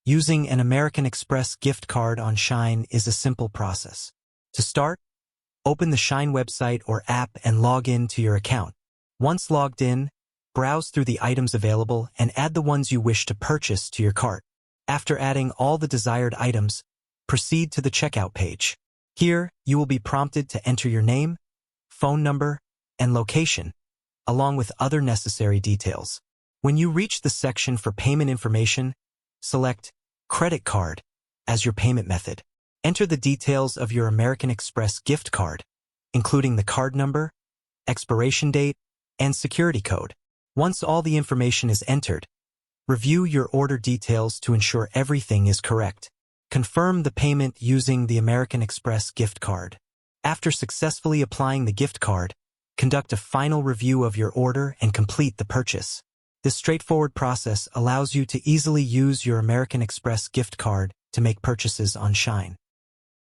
Using an American Express gift card on Shein is a simple process. To start, open the Shein website or app and log in to your account. Once logged in, browse through the items available and add the ones you wish to purchase to your cart. After adding all the desired items, proceed to the checkout page. Here, you will be prompted to enter your name, phone number, and location, along with other necessary details. When you reach the section for payment information, select Credit Card as your payment method. Enter the details of your American Express gift card, including the card number, expiration date, and security code. Once all the information is entered, review your order details to ensure everything is correct. Confirm the payment using the American Express gift card. After successfully applying the gift card, conduct a final review of your order and complete the purchase. This straightforward process allows you to easily use your American Express gift card to make purchases on Shein.